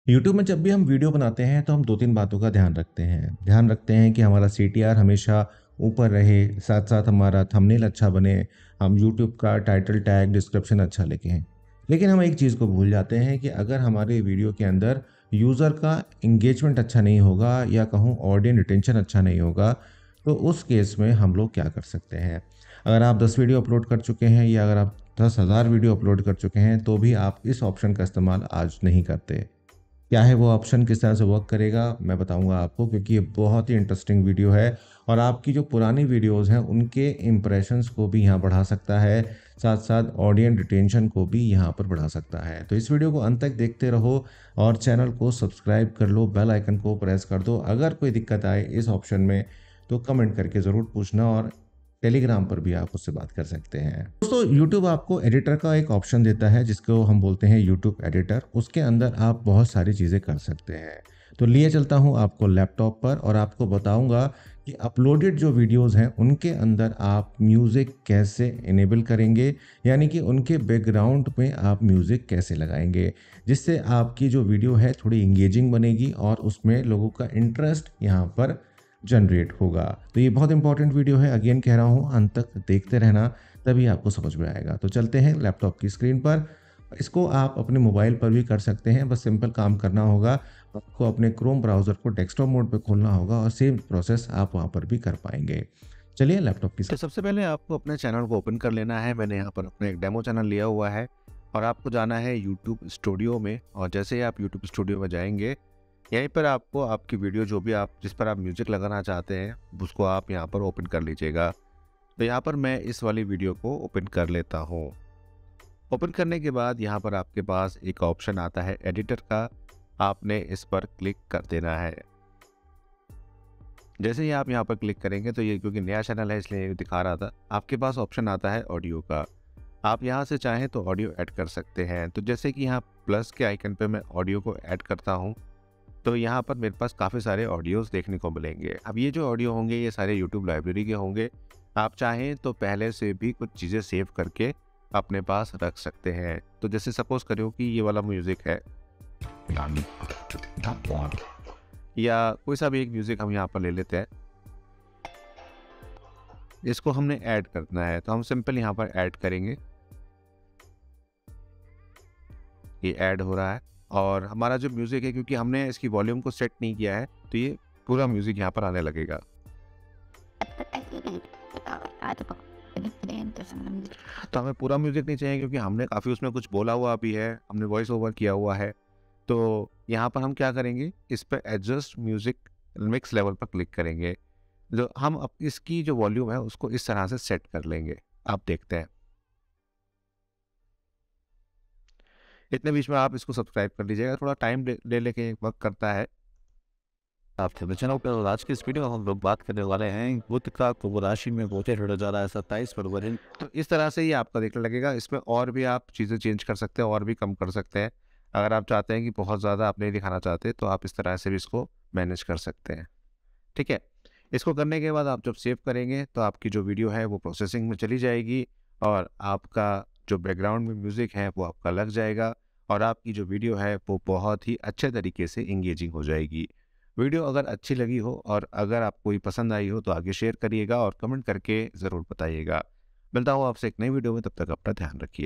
YouTube में जब भी हम वीडियो बनाते हैं तो हम 2-3 बातों का ध्यान रखते हैं। ध्यान रखते हैं कि हमारा सीटीआर हमेशा ऊपर रहे, साथ-साथ हमारा थंबनेल अच्छा बने, हम यूट्यूब का टाइटल टैग, डिस्क्रिप्शन अच्छा लिखें। लेकिन हम एक चीज़ को भूल जाते हैं कि अगर हमारे वीडियो के अंदर यूज़र का एंगेजमेंट अच्छा नहीं होगा या कहूँ ऑडियंस रिटेंशन अच्छा नहीं होगा, तो उस केस में हम लोग क्या कर सकते हैं? अगर आप 10 वीडियो अपलोड कर चुके हैं या अगर आप 10,000 वीडियो अपलोड कर चुके हैं, तो भी आप इस ऑप्शन का इस्तेमाल आज नहीं करते। क्या है वो ऑप्शन, किस तरह से वर्क करेगा, मैं बताऊँगा आपको क्योंकि ये बहुत ही इंटरेस्टिंग वीडियो है और आपकी जो पुरानी वीडियोज़ हैं, उनके इम्प्रेशंस को भी यहाँ बढ़ा सकता है, साथ-साथ ऑडियंस रिटेंशन को भी यहाँ पर बढ़ा सकता है। तो इस वीडियो को अंत तक देखते रहो और चैनल को सब्सक्राइब कर लो, बेल आइकन को प्रेस कर दो। अगर कोई दिक्कत आए इस ऑप्शन में, तो कमेंट करके ज़रूर पूछना और टेलीग्राम पर भी आप उससे बात कर सकते हैं। दोस्तों यूट्यूब आपको एडिटर का एक ऑप्शन देता है जिसको हम बोलते हैं यूट्यूब एडिटर। उसके अंदर आप बहुत सारी चीज़ें कर सकते हैं। तो लिए चलता हूँ आपको लैपटॉप पर और आपको बताऊँगा कि अपलोडेड जो वीडियोज़ हैं उनके अंदर आप म्यूज़िक कैसे इनेबल करेंगे, यानी कि उनके बैकग्राउंड में आप म्यूज़िक कैसे लगाएँगे, जिससे आपकी जो वीडियो है थोड़ी एंगेजिंग बनेगी और उसमें लोगों का इंटरेस्ट यहाँ पर जनरेट होगा। तो ये बहुत इंपॉर्टेंट वीडियो है, अगेन कह रहा हूँ अंत तक देखते रहना, तभी आपको समझ में आएगा। तो चलते हैं लैपटॉप की स्क्रीन पर। इसको आप अपने मोबाइल पर भी कर सकते हैं, बस सिंपल काम करना होगा। आपको अपने क्रोम ब्राउज़र को डेस्कटॉप मोड पे खोलना होगा और सेम प्रोसेस आप वहाँ पर भी कर पाएँगे। चलिए लैपटॉप की तो सबसे पहले आपको अपने चैनल को ओपन कर लेना है। मैंने यहाँ पर अपना एक डेमो चैनल लिया हुआ है और आपको जाना है यूट्यूब स्टूडियो में। और जैसे ही आप यूट्यूब स्टूडियो में जाएंगे, यहीं पर आपको आपकी वीडियो जो भी आप जिस पर आप म्यूज़िक लगाना चाहते हैं उसको आप यहाँ पर ओपन कर लीजिएगा। तो यहाँ पर मैं इस वाली वीडियो को ओपन कर लेता हूँ। ओपन करने के बाद यहाँ पर आपके पास एक ऑप्शन आता है एडिटर का, आपने इस पर क्लिक कर देना है। जैसे ही आप यहाँ पर क्लिक करेंगे तो ये क्योंकि नया चैनल है इसलिए ये दिखा रहा था, आपके पास ऑप्शन आता है ऑडियो का। आप यहाँ से चाहें तो ऑडियो ऐड कर सकते हैं। तो जैसे कि यहाँ प्लस के आइकन पे मैं ऑडियो को ऐड करता हूँ, तो यहाँ पर मेरे पास काफ़ी सारे ऑडियोज़ देखने को मिलेंगे। अब ये जो ऑडियो होंगे ये सारे यूट्यूब लाइब्रेरी के होंगे। आप चाहें तो पहले से भी कुछ चीज़ें सेव करके अपने पास रख सकते हैं। तो जैसे सपोज़ करो कि ये वाला म्यूज़िक है या कोई सा भी एक म्यूज़िक हम यहाँ पर ले लेते हैं। इसको हमने ऐड करना है तो हम सिंपल यहाँ पर ऐड करेंगे। ये ऐड हो रहा है और हमारा जो म्यूज़िक है, क्योंकि हमने इसकी वॉल्यूम को सेट नहीं किया है, तो ये पूरा म्यूज़िक यहाँ पर आने लगेगा। तो हमें पूरा म्यूज़िक नहीं चाहिए क्योंकि हमने काफ़ी उसमें कुछ बोला हुआ भी है, हमने वॉइस ओवर किया हुआ है। तो यहाँ पर हम क्या करेंगे, इस पे एडजस्ट म्यूज़िक मिक्स लेवल पर क्लिक करेंगे। जो हम अब इसकी जो वॉल्यूम है उसको इस तरह से सेट कर लेंगे। आप देखते हैं। इतने बीच में आप इसको सब्सक्राइब कर लीजिएगा, थोड़ा टाइम ले लेके वर्क करता है। आपके बचनों पर और आज की इस वीडियो में हम लोग बात करने वाले हैं बुध का कुंभ राशि में गोचर होने जा रहा है 27 फरवरी। तो इस तरह से ही आपका देखने लगेगा। इसमें और भी आप चीज़ें चेंज कर सकते हैं और भी कम कर सकते हैं। अगर आप चाहते हैं कि बहुत ज़्यादा आप नहीं दिखाना चाहते तो आप इस तरह से भी इसको मैनेज कर सकते हैं। ठीक है। इसको करने के बाद आप जब सेव करेंगे तो आपकी जो वीडियो है वो प्रोसेसिंग में चली जाएगी और आपका जो बैकग्राउंड में म्यूज़िक है वो आपका लग जाएगा और आपकी जो वीडियो है वो बहुत ही अच्छे तरीके से इंगेजिंग हो जाएगी। वीडियो अगर अच्छी लगी हो और अगर आपको ये पसंद आई हो तो आगे शेयर करिएगा और कमेंट करके ज़रूर बताइएगा। मिलता हूँ आपसे एक नई वीडियो में, तब तक अपना ध्यान रखिए।